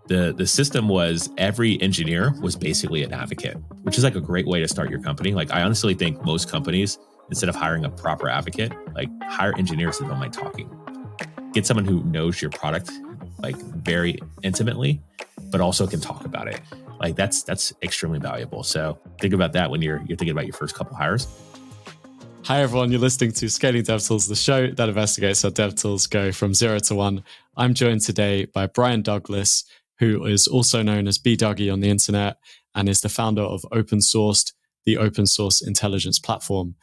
the system was every engineer was basically an advocate, which is like a great way to start your company. Like I honestly think most companies, instead of hiring a proper advocate, like hire engineers that don't mind talking. Get someone who knows your product like very intimately, but also can talk about it. Like that's extremely valuable. So think about that when you're thinking about your first couple hires. Hi everyone, you're listening to Scaling DevTools, the show that investigates how DevTools go from 0 to 1. I'm joined today by Brian Douglas, who is also known as bdougie on the internet and is the founder of OpenSauced, the open source intelligence platform.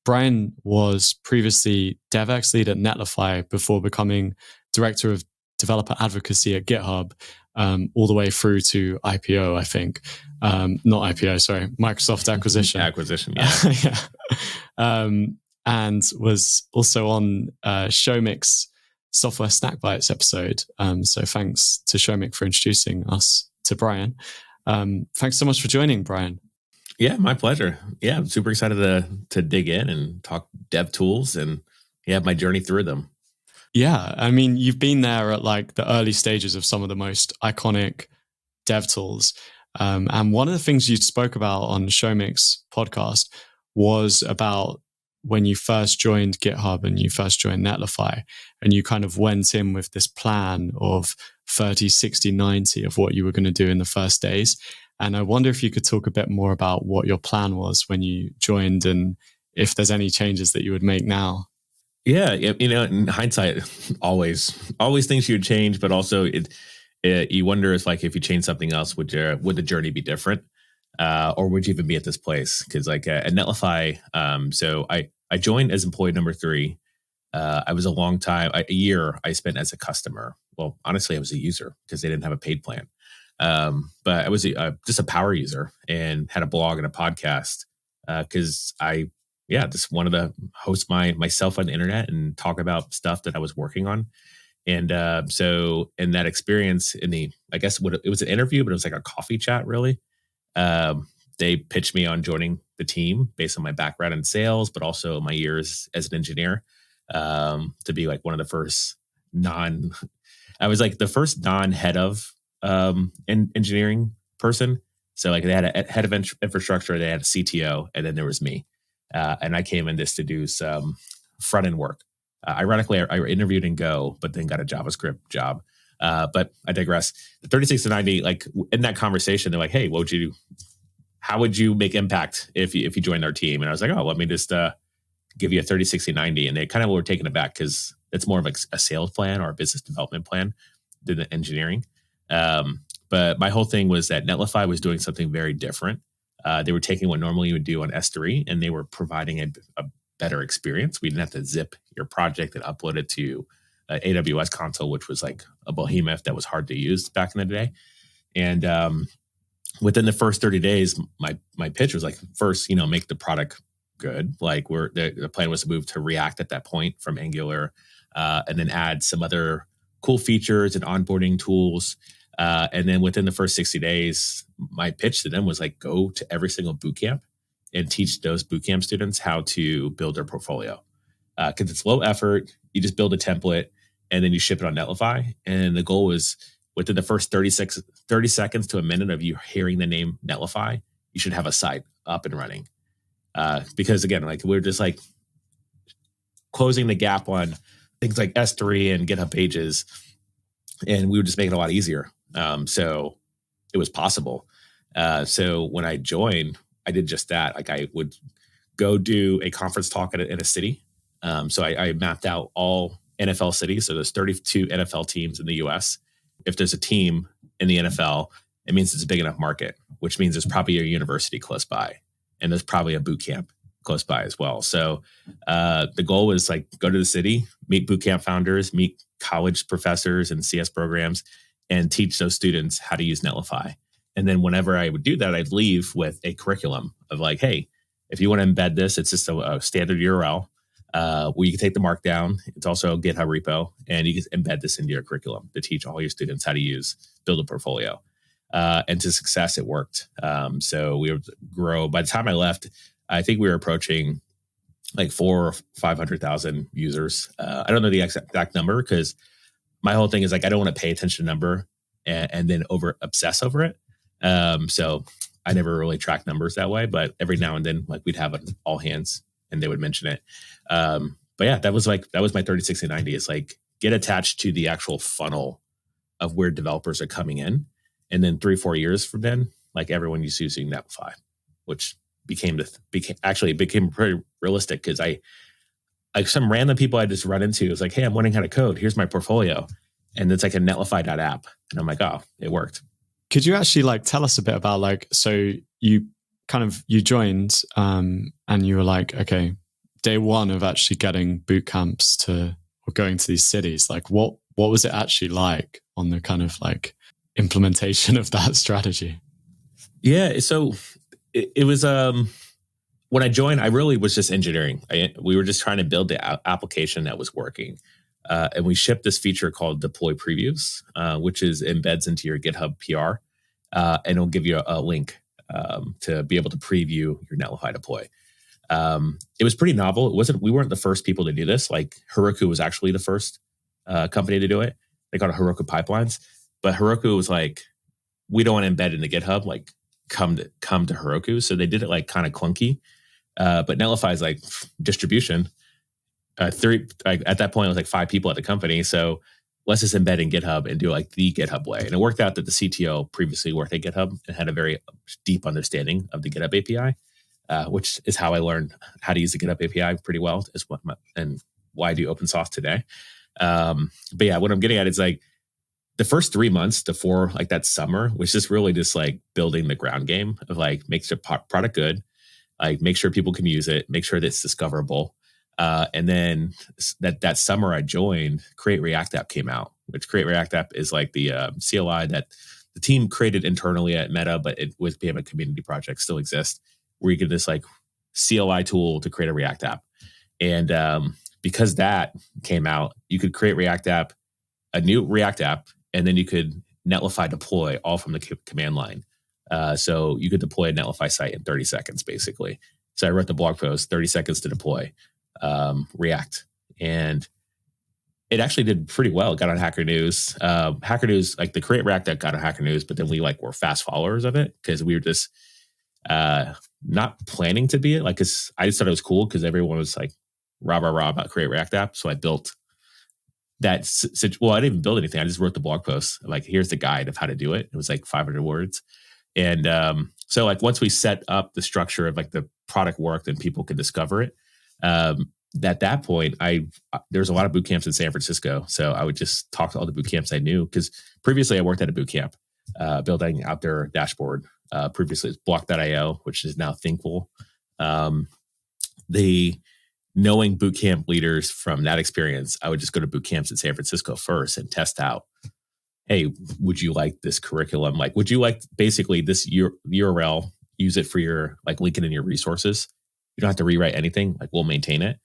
Brian was previously DevX lead at Netlify before becoming director of developer advocacy at GitHub, all the way through to IPO, I think. Not IPO, sorry, Microsoft acquisition. Acquisition, yeah. Yeah. And was also on Showmic's Software Snack Bites episode. So thanks to Showmic for introducing us to Brian. Thanks so much for joining, Brian. Yeah, my pleasure. Yeah, I'm super excited to dig in and talk dev tools and my journey through them. Yeah, I mean, you've been there at like the early stages of some of the most iconic dev tools. And one of the things you spoke about on Showmic's podcast was about when you first joined GitHub and you first joined Netlify, and you kind of went in with this plan of 30, 60, 90 of what you were going to do in the first days. And I wonder if you could talk a bit more about what your plan was when you joined and if there's any changes that you would make now. Yeah, in hindsight, always things you would change, but also you wonder if you change something else, would the journey be different, or would you even be at this place? Because like at Netlify, so I joined as employee number 3. I was a year I spent as a customer. Well, honestly, I was a user because they didn't have a paid plan. But I was just a power user and had a blog and a podcast because just wanted to host myself on the internet and talk about stuff that I was working on. And so in that experience, it was an interview, but it was like a coffee chat, really. They pitched me on joining the team based on my background in sales, but also my years as an engineer, to be like one of the first I was like the first non-head of engineering person. So like they had a head of infrastructure, they had a CTO, and then there was me. And I came in this to do some front end work. Ironically, I interviewed in Go, but then got a JavaScript job. But I digress. The 36 to 90, like in that conversation, they're like, "Hey, how would you make impact if you joined our team?" And I was like, "Oh, let me just give you a 30, 60, 90." And they kind of were taken aback because it's more of like a sales plan or a business development plan than the engineering. But my whole thing was that Netlify was doing something very different. They were taking what normally you would do on S3, and they were providing a better experience. We didn't have to zip your project and upload it to AWS console, which was like a behemoth that was hard to use back in the day. And within the first 30 days, my pitch was like, first, make the product good. Like the plan was to move to React at that point from Angular, and then add some other cool features and onboarding tools. And then within the first 60 days, my pitch to them was like, go to every single bootcamp and teach those bootcamp students how to build their portfolio. Because it's low effort. You just build a template and then you ship it on Netlify. And the goal was within the first 30 seconds to a minute of you hearing the name Netlify, you should have a site up and running. Because again, like we're just like closing the gap on things like S3 and GitHub Pages. And we would just make it a lot easier. So it was possible. So when I joined, I did just that. Like I would go do a conference talk in a city. So I mapped out all NFL cities. So there's 32 NFL teams in the US. If there's a team in the NFL, it means it's a big enough market, which means there's probably a university close by. And there's probably a boot camp close by as well. So the goal was like go to the city, meet bootcamp founders, meet college professors and CS programs, and teach those students how to use Netlify. And then whenever I would do that, I'd leave with a curriculum of like, hey, if you want to embed this, it's just a standard URL where you can take the markdown. It's also a GitHub repo, and you can embed this into your curriculum to teach all your students how to build a portfolio. And to success, it worked. So we would grow. By the time I left, I think we were approaching like 400,000 or 500,000 users. I don't know the exact number because my whole thing is like, I don't want to pay attention to number and then obsess over it. So I never really tracked numbers that way, but every now and then, like we'd have an all hands and they would mention it. But yeah, that was my 30, 60, 90 is like get attached to the actual funnel of where developers are coming in. And then 3-4 years from then, like everyone is using Netlify, which became pretty realistic because like some random people I just run into is like, hey, I'm learning how to code. Here's my portfolio. And it's like a netlify.app. And I'm like, oh, it worked. Could you actually like tell us a bit about like, so you joined and you were like, okay, day one of actually getting boot camps or going to these cities, like what was it actually like on the kind of like implementation of that strategy? Yeah. So it was, when I joined, I really was just engineering. We were just trying to build the application that was working. And we shipped this feature called Deploy Previews, which is embeds into your GitHub PR. And it'll give you a link to be able to preview your Netlify deploy. It was pretty novel. We weren't the first people to do this. Like Heroku was actually the first company to do it. They called it Heroku Pipelines. But Heroku was like, we don't want to embed into GitHub, like come to Heroku. So they did it like kind of clunky. But Netlify is like distribution. At that point, it was like 5 people at the company. So let's just embed in GitHub and do it like the GitHub way. And it worked out that the CTO previously worked at GitHub and had a very deep understanding of the GitHub API, which is how I learned how to use the GitHub API pretty well, and why I do OpenSauced today. But yeah, what I'm getting at is like the first 3 months to 4, like that summer, was just really just like building the ground game of like make the product good, like make sure people can use it, make sure that it's discoverable. And then that summer I joined, Create React App came out, which Create React App is like the CLI that the team created internally at Meta, but it became a community project, still exists, where you get this like CLI tool to create a React app. And because that came out, you could create a new React app, and then you could Netlify deploy all from the command line. So you could deploy a Netlify site in 30 seconds, basically. So I wrote the blog post, 30 seconds to deploy React. And it actually did pretty well. It got on Hacker News. Hacker News, like the Create React app got on Hacker News, but then we like were fast followers of it because we were just not planning to be it. Like, cause I just thought it was cool because everyone was like rah about Create React app. So I built that. Well, I didn't even build anything. I just wrote the blog post. Like, here's the guide of how to do it. It was like 500 words. And so like once we set up the structure of like the product worked and people could discover it, at that point, there's a lot of boot camps in San Francisco. So I would just talk to all the boot camps I knew, because previously I worked at a boot camp building out their dashboard. Previously it's Block.io, which is now Thinkful. Knowing boot camp leaders from that experience, I would just go to boot camps in San Francisco first and test out, hey, would you like this curriculum? Like, would you like basically this URL, use it for your, like, link it in your resources. You don't have to rewrite anything. Like, we'll maintain it.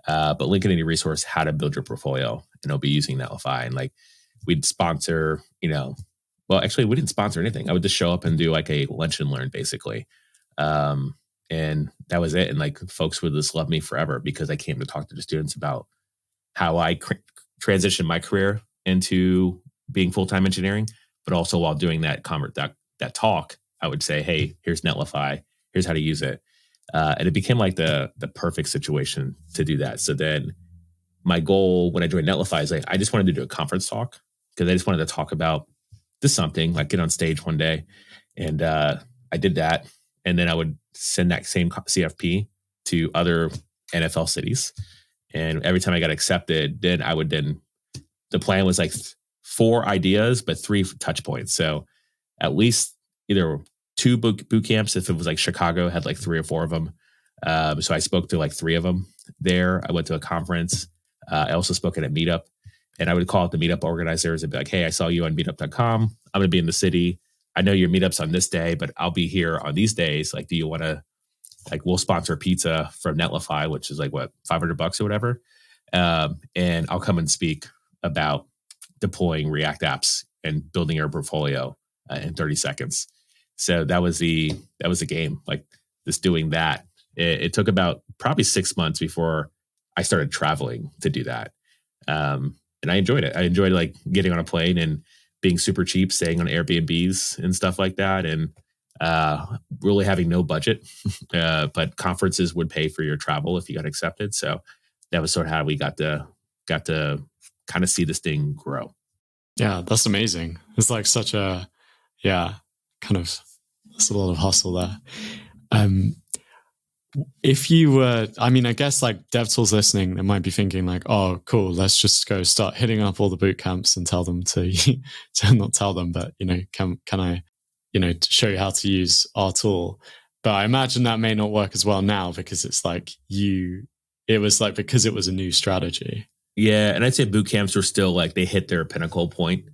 But link it in your resource, how to build your portfolio, and it'll be using Netlify. And like, we'd sponsor, well, actually we didn't sponsor anything. I would just show up and do like a lunch and learn, basically. And that was it. And like, folks would just love me forever because I came to talk to the students about how I transitioned my career into being full-time engineering, but also while doing that talk, I would say, hey, here's Netlify, here's how to use it. And it became like the perfect situation to do that. So then my goal when I joined Netlify is like, I just wanted to do a conference talk because I just wanted to talk about just something, like get on stage one day. And I did that. And then I would send that same CFP to other NFL cities. And every time I got accepted, then the plan was like 4 ideas, but 3 touch points. So at least either 2 boot camps, if it was like Chicago, had like 3 or 4 of them. So I spoke to like 3 of them there. I went to a conference. I also spoke at a meetup, and I would call out the meetup organizers and be like, hey, I saw you on meetup.com. I'm going to be in the city. I know your meetup's on this day, but I'll be here on these days. Like, do you want to, like, we'll sponsor pizza from Netlify, which is like what, $500 or whatever. And I'll come and speak about deploying React apps and building your portfolio in 30 seconds. So that was the game, like just doing that. It took about probably 6 months before I started traveling to do that. And I enjoyed it. I enjoyed like getting on a plane and being super cheap, staying on Airbnbs and stuff like that, and really having no budget. But conferences would pay for your travel if you got accepted. So that was sort of how we got to kind of see this thing grow. Yeah, that's amazing. It's like such a, kind of, there's a lot of hustle there. If you were, I mean, I guess like DevTools listening, they might be thinking like, oh, cool, let's just go start hitting up all the boot camps and tell them to not tell them, but, can I, to show you how to use our tool. But I imagine that may not work as well now because it's like because it was a new strategy. Yeah. And I'd say boot camps were still like, they hit their pinnacle point.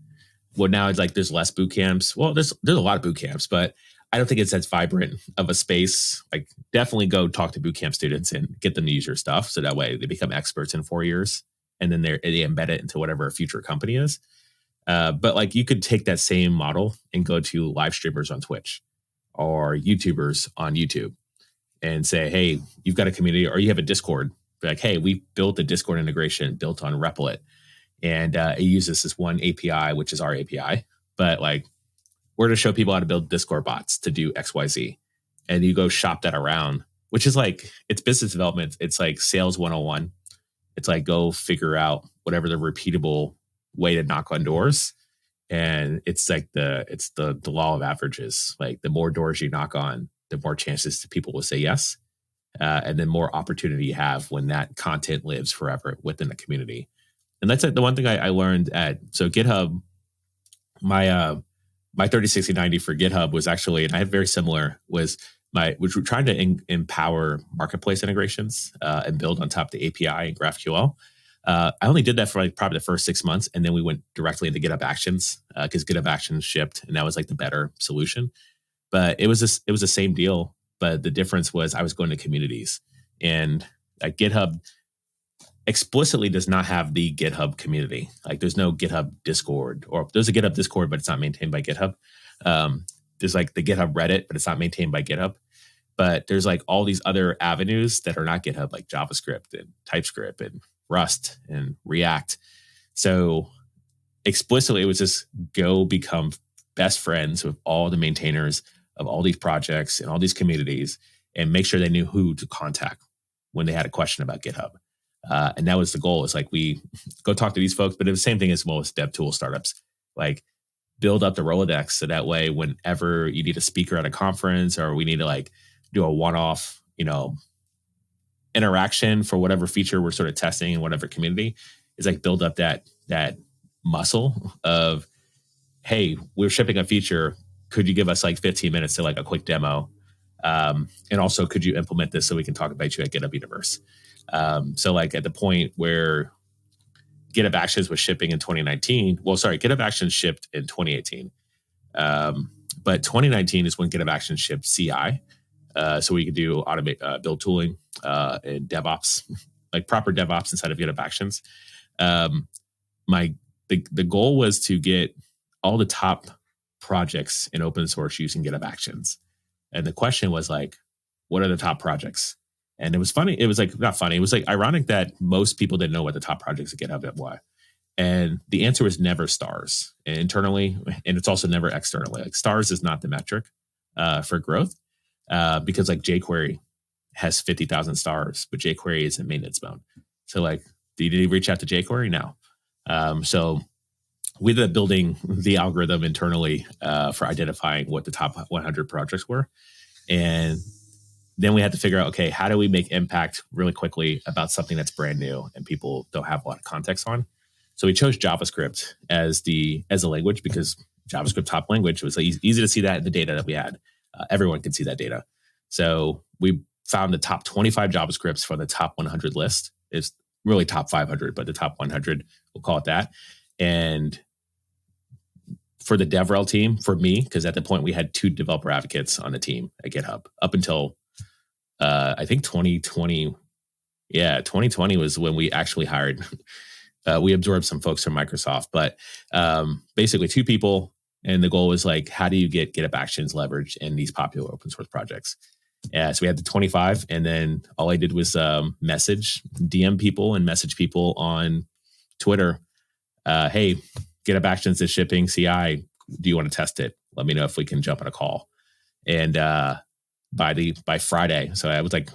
Well, now it's like, there's less boot camps. Well, there's a lot of boot camps, but I don't think it's as vibrant of a space. Like, definitely go talk to bootcamp students and get them to use your stuff. So that way they become experts in 4 years, and then they embed it into whatever a future company is. But like, you could take that same model and go to live streamers on Twitch or YouTubers on YouTube and say, hey, you've got a community, or you have a Discord. Be like, hey, we built a Discord integration built on Replit, and it uses this one API, which is our API. But like, we're to show people how to build Discord bots to do XYZ. And you go shop that around, which is like, it's business development. It's like sales 101. It's like, go figure out whatever the repeatable way to knock on doors. And it's like the law of averages. Like, the more doors you knock on, the more chances that people will say yes. And then more opportunity you have when that content lives forever within the community. And that's like the one thing I learned so GitHub, my 30, 60, 90 for GitHub was actually, and I had very similar, which we're trying to empower marketplace integrations and build on top of the API and GraphQL. I only did that for like probably the first 6 months, and then we went directly into GitHub Actions because GitHub Actions shipped, and that was like the better solution. But it was the same deal, but the difference was I was going to communities, and GitHub explicitly does not have the GitHub community. Like, there's no GitHub Discord, or there's a GitHub Discord, but it's not maintained by GitHub. There's like the GitHub Reddit, but it's not maintained by GitHub. But there's like all these other avenues that are not GitHub, like JavaScript and TypeScript and Rust and React. So explicitly, it was just go become best friends with all the maintainers of all these projects and all these communities, and make sure they knew who to contact when they had a question about GitHub. And that was the goal. It's like, we go talk to these folks, but it was the same thing as most dev tool startups. Like, build up the Rolodex so that way, whenever you need a speaker at a conference, or we need to like do a one-off, interaction for whatever feature we're sort of testing in whatever community, is like, build up that muscle of, hey, we're shipping a feature. Could you give us like 15 minutes to like a quick demo? And also, could you implement this so we can talk about you at GitHub Universe? So like, at the point where GitHub Actions was shipping in 2019, GitHub Actions shipped in 2018. But 2019 is when GitHub Actions shipped CI. So we could do build tooling and DevOps, like proper DevOps inside of GitHub Actions. The goal was to get all the top projects in open source using GitHub Actions. And the question was like, what are the top projects? And it was funny. It was like, not funny. It was like ironic that most people didn't know what the top projects at GitHub were. And the answer was never stars internally. And it's also never externally. Like, stars is not the metric for growth because like jQuery has 50,000 stars, but jQuery is in maintenance mode. So like, did you reach out to jQuery? No. So we ended up building the algorithm internally for identifying what the top 100 projects were. And then we had to figure out, okay, how do we make impact really quickly about something that's brand new and people don't have a lot of context on? So we chose JavaScript as a language because JavaScript top language was easy to see that in the data that we had. Everyone could see that data. So we found the top 25 JavaScripts for the top 100 list. It's really top 500, but the top 100, we'll call it that. And for the DevRel team, for me, because at the point we had 2 developer advocates on the team at GitHub up until I think 2020. Yeah, 2020 was when we actually hired. We absorbed some folks from Microsoft, but basically 2 people. And the goal was like, how do you get GitHub Actions leveraged in these popular open source projects? So we had the 25, and then all I did was DM people and message people on Twitter. Hey, GitHub Actions is shipping CI. Do you want to test it? Let me know if we can jump on a call. And by Friday, so I was like,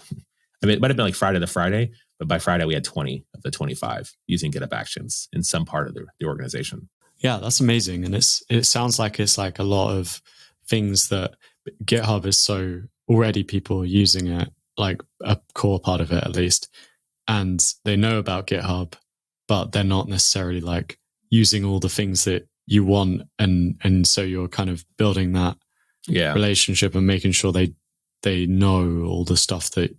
I mean, it might have been like Friday to Friday, but by Friday we had 20 of the 25 using GitHub Actions in some part of the organization. Yeah, that's amazing. And it sounds like it's like a lot of things that GitHub is so already people are using it, like a core part of it at least. And they know about GitHub, but they're not necessarily like using all the things that you want. And so you're kind of building that relationship and making sure they know all the stuff that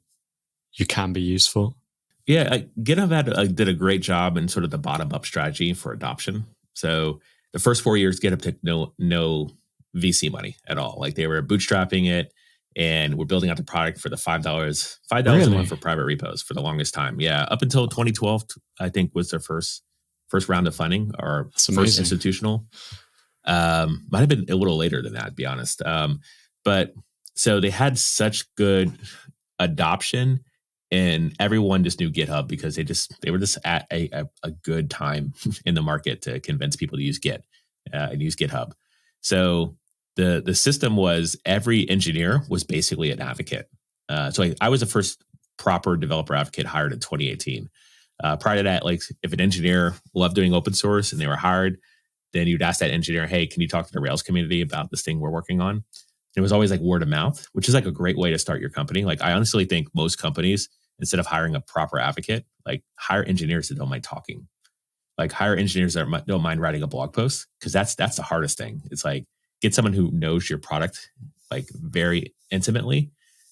you can be useful. Yeah, GitHub did a great job in sort of the bottom-up strategy for adoption. So the first 4 years, GitHub took no VC money at all. Like they were bootstrapping it, and we're building out the product for the $5 a month for private repos for the longest time. Yeah, up until 2012, I think was their first round of funding or first institutional. Might have been a little later than that, to be honest. But so they had such good adoption. And everyone just knew GitHub because they were just at a good time in the market to convince people to use Git and use GitHub. So the system was every engineer was basically an advocate. So I was the first proper developer advocate hired in 2018. Prior to that, like if an engineer loved doing open source and they were hired, then you'd ask that engineer, hey, can you talk to the Rails community about this thing we're working on? It was always like word of mouth, which is like a great way to start your company. Like I honestly think most companies, instead of hiring a proper advocate, like hire engineers that don't mind talking. Like hire engineers that don't mind writing a blog post, because that's the hardest thing. It's like get someone who knows your product like very intimately,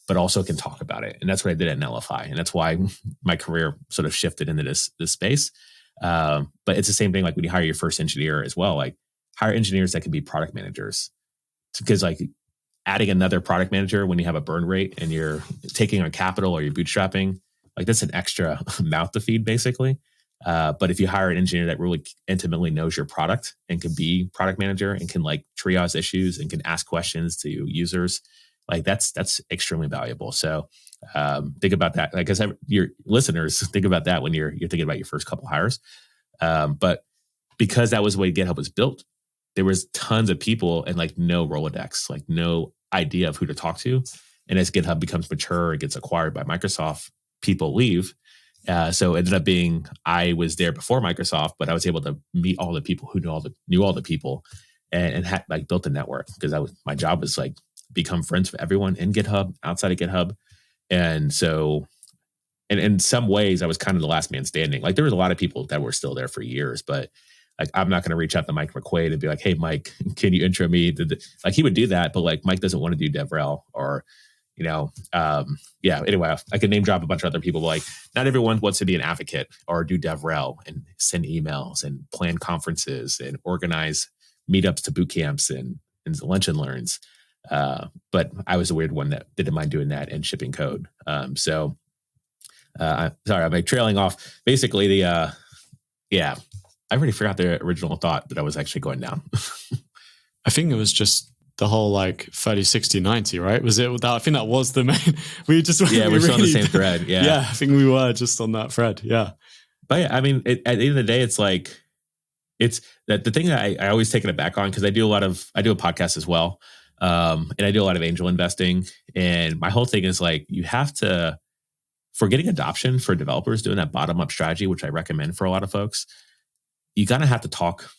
but also can talk about it. And that's what I did at Netlify, and that's why my career sort of shifted into this space. But it's the same thing. Like when you hire your first engineer as well, like hire engineers that can be product managers, because like adding another product manager when you have a burn rate and you're taking on capital or you're bootstrapping, like that's an extra mouth to feed basically. But if you hire an engineer that really intimately knows your product and can be product manager and can like triage issues and can ask questions to users, like that's extremely valuable. So think about that. Like I said, your listeners, think about that when you're thinking about your first couple hires. But because that was the way GitHub was built, there was tons of people and like no Rolodex, like no idea of who to talk to. And as GitHub becomes mature and gets acquired by Microsoft, people leave. So it ended up being, I was there before Microsoft, but I was able to meet all the people who knew all the people and had like built a network, because my job was like become friends with everyone in GitHub, outside of GitHub. And so, and in some ways I was kind of the last man standing. Like there was a lot of people that were still there for years, but like, I'm not going to reach out to Mike McQuaid and be like, hey, Mike, can you intro me? Like he would do that, but like Mike doesn't want to do DevRel or, anyway, I could name drop a bunch of other people, but like not everyone wants to be an advocate or do DevRel and send emails and plan conferences and organize meetups to bootcamps and lunch and learns. But I was the weird one that didn't mind doing that and shipping code. Sorry, I'm like trailing off. Basically, I already forgot the original thought that I was actually going down. I think it was just the whole like 30, 60, 90, right? Was it that? I think that was the main. We're still on the same thread. Yeah. Yeah. I think we were just on that thread. Yeah. But yeah, I mean, at the end of the day, it's like, it's that the thing that I always taken it back on, because I do a podcast as well. And I do a lot of angel investing. And my whole thing is like, you have to, for getting adoption for developers, doing that bottom up strategy, which I recommend for a lot of folks, you gotta have to talk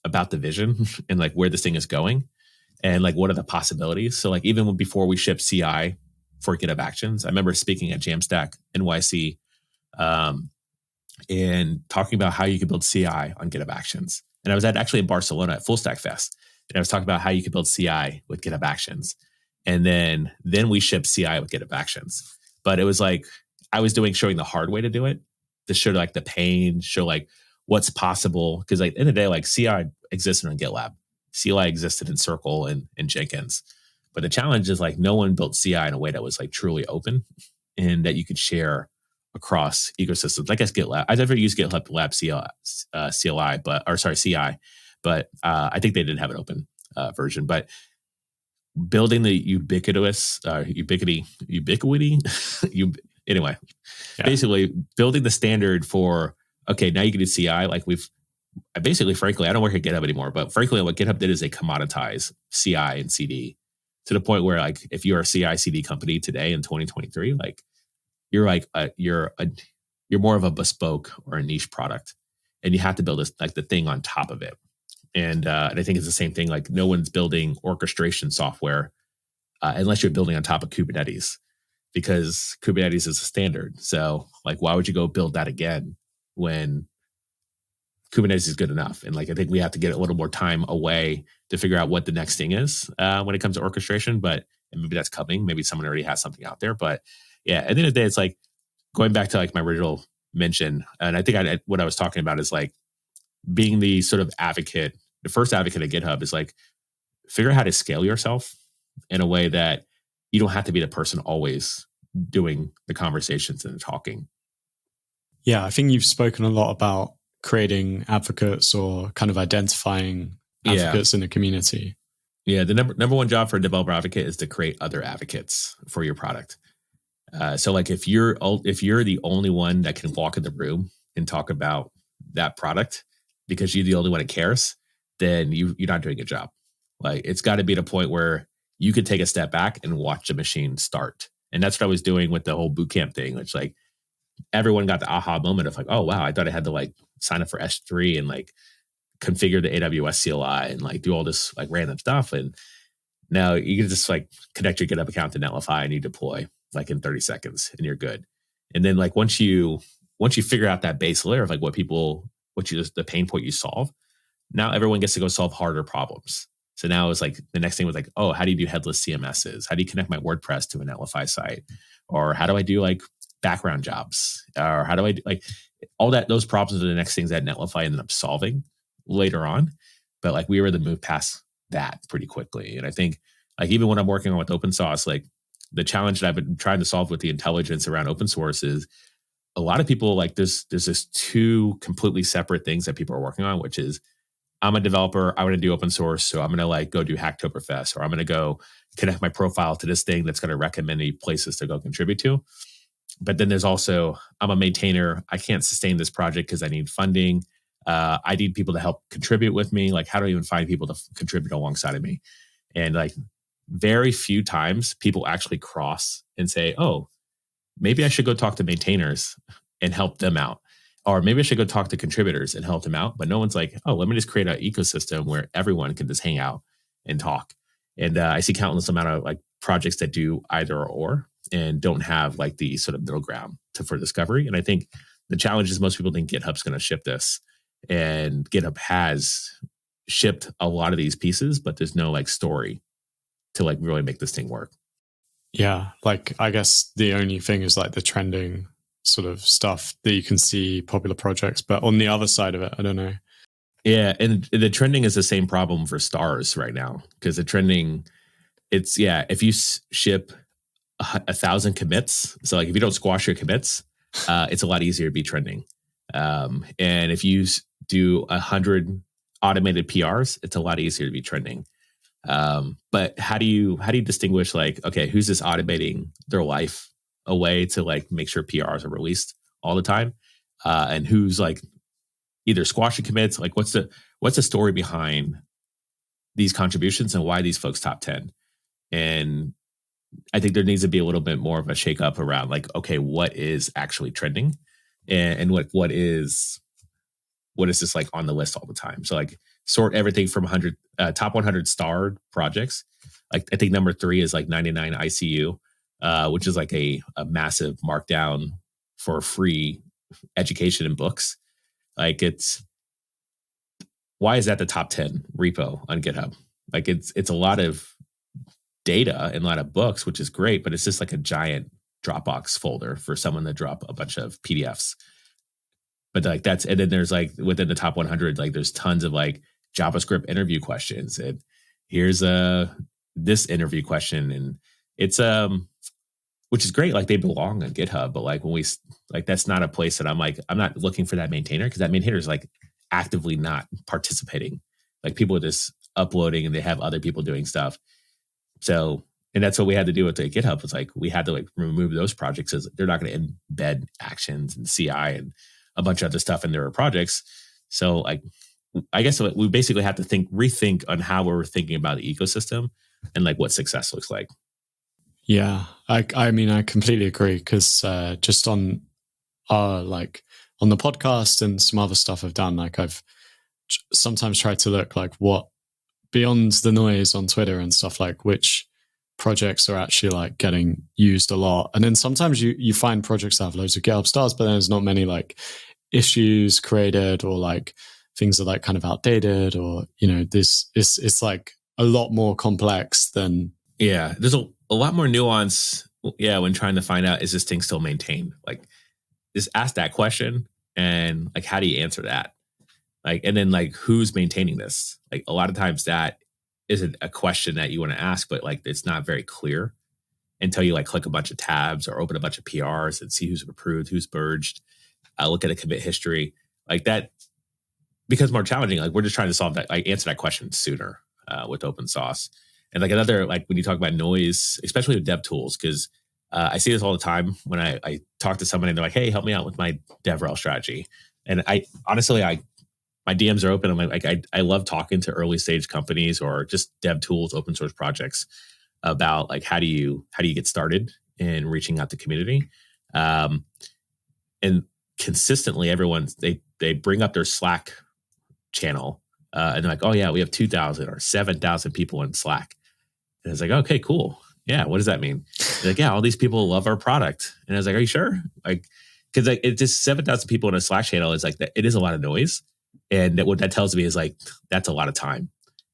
about the vision and like where this thing is going and like what are the possibilities. So like even before we shipped CI for GitHub Actions, I remember speaking at Jamstack NYC and talking about how you could build CI on GitHub Actions. And I was actually in Barcelona at Full Stack Fest, and I was talking about how you could build CI with GitHub Actions. And then we shipped CI with GitHub Actions. But it was like I was showing the hard way to do it, to show like the pain, show like what's possible. Because like in the day, like CI existed on GitLab. CLI existed in Circle and Jenkins. But the challenge is like no one built CI in a way that was like truly open and that you could share across ecosystems. I guess GitLab. I never used GitLab Lab CLI, CI, but I think they did have an open version. But building the basically building the standard for, okay, now you can do CI. Like basically, frankly, I don't work at GitHub anymore, but frankly, what GitHub did is they commoditize CI and CD to the point where, like, if you're a CI CD company today in 2023, like you're more of a bespoke or a niche product, and you have to build this, like, the thing on top of it. And I think it's the same thing. Like, no one's building orchestration software unless you're building on top of Kubernetes, because Kubernetes is a standard. So, like, why would you go build that again when Kubernetes is good enough? And, like, I think we have to get a little more time away to figure out what the next thing is when it comes to orchestration. But and maybe that's coming. Maybe someone already has something out there. But yeah, at the end of the day, it's like going back to, like, my original mention. And I think what I was talking about is, like, being the sort of advocate. The first advocate at GitHub is, like, figure out how to scale yourself in a way that you don't have to be the person always doing the conversations and the talking. Yeah, I think you've spoken a lot about creating advocates or kind of identifying advocates in the community. Yeah, the number one job for a developer advocate is to create other advocates for your product. So, like, if you're the only one that can walk in the room and talk about that product because you're the only one that cares, then you're not doing a job. Like, it's got to be at a point where you could take a step back and watch the machine start. And that's what I was doing with the whole bootcamp thing, which, like, everyone got the aha moment of, like, oh wow, I thought I had to, like, sign up for S3 and, like, configure the AWS CLI and, like, do all this, like, random stuff. And now you can just, like, connect your GitHub account to Netlify and you deploy, like, in 30 seconds and you're good. And then, like, once you figure out that base layer of, like, the pain point you solve, now everyone gets to go solve harder problems. So now it's like the next thing was, like, oh, how do you do headless CMSs? How do you connect my WordPress to a Netlify site? Or how do I do, like, background jobs? Or how do I do, like, all that? Those problems are the next things that Netlify ended up solving later on. But, like, we were able to move past that pretty quickly. And I think, like, even when I'm working on with OpenSauced, like, the challenge that I've been trying to solve with the intelligence around open source is a lot of people, like, there's this two completely separate things that people are working on, which is, I'm a developer, I want to do open source, so I'm going to, like, go do Hacktoberfest, or I'm going to go connect my profile to this thing that's going to recommend me places to go contribute to. But then there's also, I'm a maintainer, I can't sustain this project because I need funding. I need people to help contribute with me. Like, how do I even find people to contribute alongside of me? And, like, very few times people actually cross and say, oh, maybe I should go talk to maintainers and help them out. Or maybe I should go talk to contributors and help them out. But no one's like, oh, let me just create an ecosystem where everyone can just hang out and talk. And I see countless amount of, like, projects that do either or and don't have, like, the sort of middle ground for discovery. And I think the challenge is most people think GitHub's going to ship this. And GitHub has shipped a lot of these pieces, but there's no, like, story to, like, really make this thing work. Yeah, like, I guess the only thing is, like, the trending sort of stuff that you can see popular projects, but on the other side of it, I don't know. Yeah, and the trending is the same problem for stars right now, because the trending, it's, yeah, if you ship 1,000 commits, so, like, if you don't squash your commits, it's a lot easier to be trending. And if you do 100 automated PRs, it's a lot easier to be trending. But how do you distinguish, like, okay, who's just automating their life away to, like, make sure PRs are released all the time, and who's, like, either squashing commits? Like, what's the story behind these contributions and why these folks top 10? And I think there needs to be a little bit more of a shakeup around, like, okay, what is actually trending, and what is just, like, on the list all the time. So, like, sort everything from 100 top 100 starred projects. Like, I think number 3 is, like, 99 ICU, which is, like, a massive markdown for free education and books. Like, why is that the top 10 repo on GitHub? Like, it's a lot of data and a lot of books, which is great, but it's just, like, a giant Dropbox folder for someone to drop a bunch of PDFs. But, like, and then there's, like, within the top 100, like, there's tons of, like, JavaScript interview questions, and here's this interview question, and it's which is great. Like, they belong on GitHub, but, like, when that's not a place that I'm not looking for that maintainer, because that maintainer is, like, actively not participating. Like, people are just uploading and they have other people doing stuff. So, and that's what we had to do with the GitHub. It's like, we had to, like, remove those projects, as they're not going to embed actions and CI and a bunch of other stuff in their projects. So, like, I guess we basically have to rethink on how we're thinking about the ecosystem and like what success looks like. Yeah, I mean, I completely agree because just on on the podcast and some other stuff I've done, like I've sometimes tried to look like what beyond the noise on Twitter and stuff, like which projects are actually like getting used a lot. And then sometimes you find projects that have loads of GitHub stars, but then there's not many like issues created or like things are like kind of outdated or, this it's like a lot more complex than. Yeah, there's a lot more nuance. Yeah, when trying to find out, is this thing still maintained? Like, just ask that question and like, how do you answer that? Like, and then like, who's maintaining this? Like, a lot of times that isn't a question that you want to ask, but like, it's not very clear until you like click a bunch of tabs or open a bunch of PRs and see who's approved, who's purged, look at the commit history. Like that becomes more challenging. Like, we're just trying to solve that, like answer that question sooner with OpenSauced. And like another, like when you talk about noise, especially with dev tools, because I see this all the time when I talk to somebody and they're like, hey, help me out with my DevRel strategy. And I honestly, my DMs are open. I'm like I love talking to early stage companies or just dev tools, open source projects about like, how do you get started in reaching out to community? And consistently they bring up their Slack channel and they're like, oh yeah, we have 2,000 or 7,000 people in Slack. And it's like, okay, cool. Yeah, what does that mean? They're like, yeah, all these people love our product. And I was like, are you sure? Like, because like it's just 7,000 people in a Slack channel is like that. It is a lot of noise, and what that tells me is like that's a lot of time.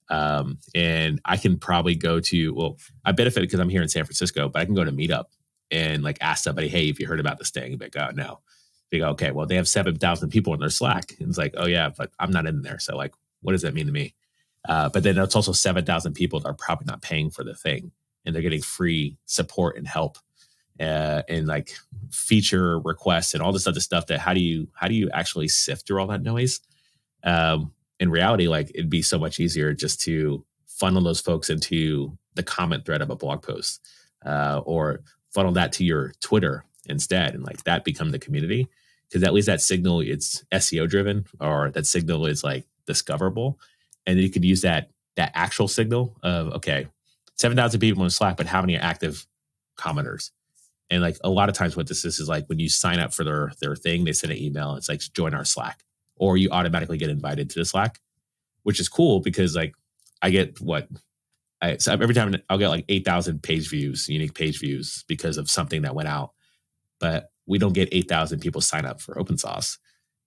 And I can probably go to, well, I benefit because I'm here in San Francisco, but I can go to Meetup and like ask somebody, hey, if you heard about this thing, they go, no. They go, okay, well, they have 7,000 people in their Slack. And it's like, oh yeah, but I'm not in there. So like, what does that mean to me? But then it's also 7,000 people that are probably not paying for the thing, and they're getting free support and help and like feature requests and all this other stuff. That how do you actually sift through all that noise? In reality, like it'd be so much easier just to funnel those folks into the comment thread of a blog post or funnel that to your Twitter instead, and like that become the community, because at least that signal, it's SEO driven, or that signal is like discoverable. And then you could use that actual signal of, okay, 7,000 people in Slack, but how many active commenters? And like a lot of times what this is like when you sign up for their thing, they send an email. It's like, join our Slack, or you automatically get invited to the Slack, which is cool because like I get so every time I'll get like 8,000 unique page views because of something that went out, but we don't get 8,000 people sign up for OpenSauced.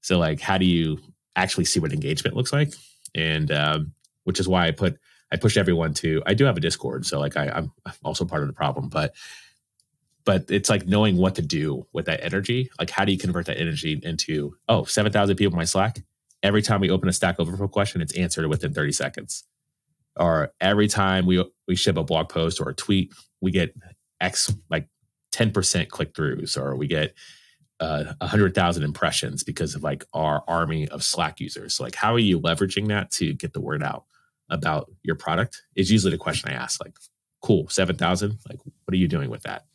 So like, how do you actually see what engagement looks like? And which is why I push everyone to, I do have a Discord. So like I'm also part of the problem, but it's like knowing what to do with that energy. Like, how do you convert that energy into, 7,000 people in my Slack? Every time we open a Stack Overflow question, it's answered within 30 seconds. Or every time we ship a blog post or a tweet, we get X, like 10% click-throughs, or we get 100,000 impressions because of like our army of Slack users. So like, how are you leveraging that to get the word out about your product is usually the question I ask. Like, cool, 7,000. Like, what are you doing with that?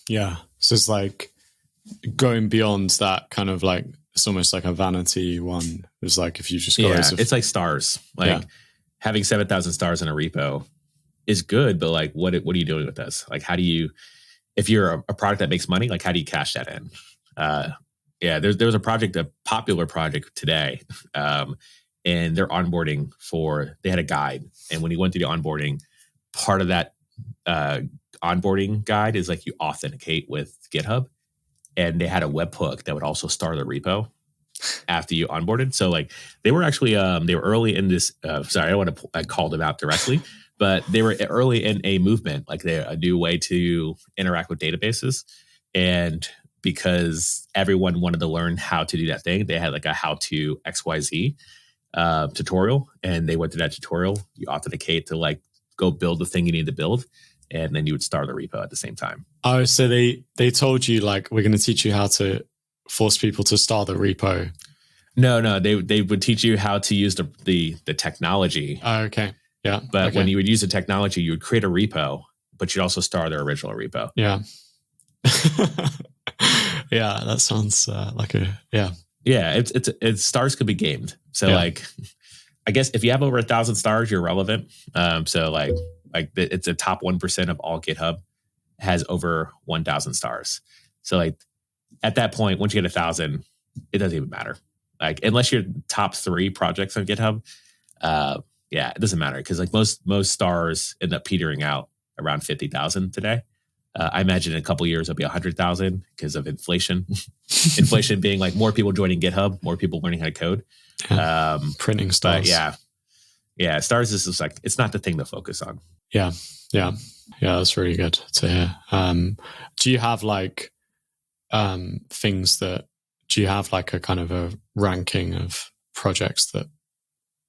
Yeah. So it's like going beyond that kind of like, it's almost like a vanity one. It's like, if you just go, it's like stars. Like having 7,000 stars in a repo is good, but like, what are you doing with this? Like, how do you, if you're a product that makes money, like how do you cash that in? There was a popular project today, and they're onboarding they had a guide. And when you went through the onboarding, part of that onboarding guide is like you authenticate with GitHub, and they had a webhook that would also start the repo after you onboarded. So like they were actually they were early in this. Sorry, I don't want to call them out directly, but they were early in a movement, like they're a new way to interact with databases. And because everyone wanted to learn how to do that thing, they had like a how to XYZ tutorial, and they went through that tutorial. You authenticate to like go build the thing you need to build, and then you would start the repo at the same time. Oh, so they told you like, we're going to teach you how to force people to start the repo. No, they would teach you how to use the technology. Oh, okay. Yeah. But when you would use the technology, you would create a repo, but you'd also start their original repo. Yeah. Yeah, that sounds like Yeah, it's stars could be gamed. So like, I guess if you have over 1,000 stars, you're relevant. So like it's a top 1% of all GitHub has over 1,000 stars. So like at that point, once you get 1,000, it doesn't even matter. Like unless you're top 3 projects on GitHub, it doesn't matter because like most stars end up petering out around 50,000 today. I imagine in a couple of years it'll be 100,000 because of inflation. Inflation being like more people joining GitHub, more people learning how to code. Printing stars. Yeah. Stars is just like, it's not the thing to focus on. Yeah. That's really good to hear. Do you have like things that? Do you have like a kind of a ranking of projects that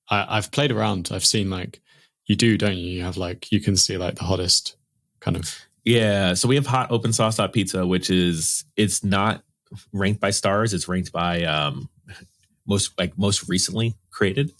I've played around? I've seen like you do, don't you? You have like you can see like the hottest kind of. Yeah. So we have hot OpenSauced.pizza, which is it's not ranked by stars. It's ranked by most recently created.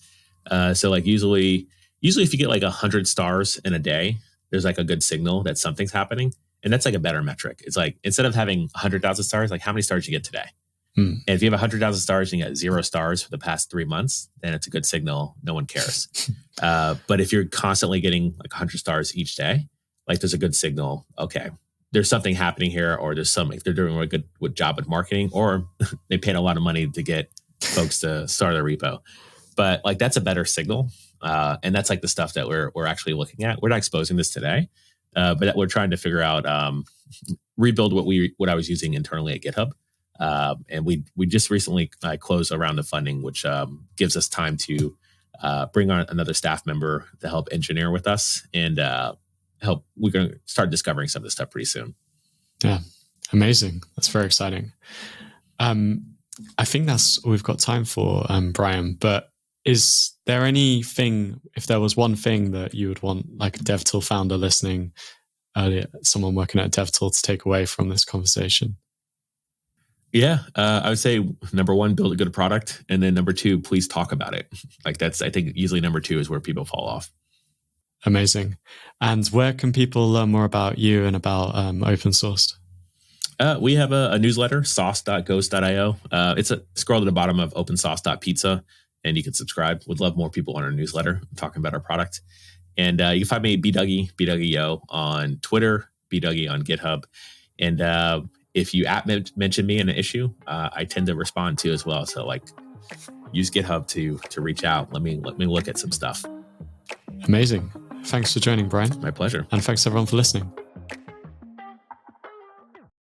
So like usually if you get like 100 stars in a day, there's like a good signal that something's happening. And that's like a better metric. It's like instead of having 100,000 stars, like how many stars you get today? And if you have 100,000 stars and you got 0 stars for the past 3 months, then it's a good signal. No one cares. But if you're constantly getting like 100 stars each day, like there's a good signal. Okay, there's something happening here, or there's something they're doing a good job with marketing, or they paid a lot of money to get folks to start their repo. But like that's a better signal, and that's like the stuff that we're actually looking at. We're not exposing this today, but we're trying to figure out rebuild what I was using internally at GitHub. And we just recently closed a round of funding, which gives us time to bring on another staff member to help engineer with us and help. We're going to start discovering some of this stuff pretty soon. Yeah, amazing. That's very exciting. I think that's all we've got time for, Brian. But is there anything, if there was one thing that you would want like a DevTool founder listening earlier, someone working at a DevTool to take away from this conversation? Yeah, I would say number 1, build a good product. And then number 2, please talk about it. Like I think usually number 2 is where people fall off. Amazing. And where can people learn more about you and about OpenSauced? We have a newsletter, sauce.ghost.io. It's a scroll to the bottom of OpenSauced.pizza, and you can subscribe. We'd love more people on our newsletter talking about our product. And you can find me bdougie on Twitter, bdougie on GitHub. And if you mention me in an issue, I tend to respond to as well. So like use GitHub to reach out. Let me look at some stuff. Amazing. Thanks for joining, Brian. My pleasure. And thanks everyone for listening.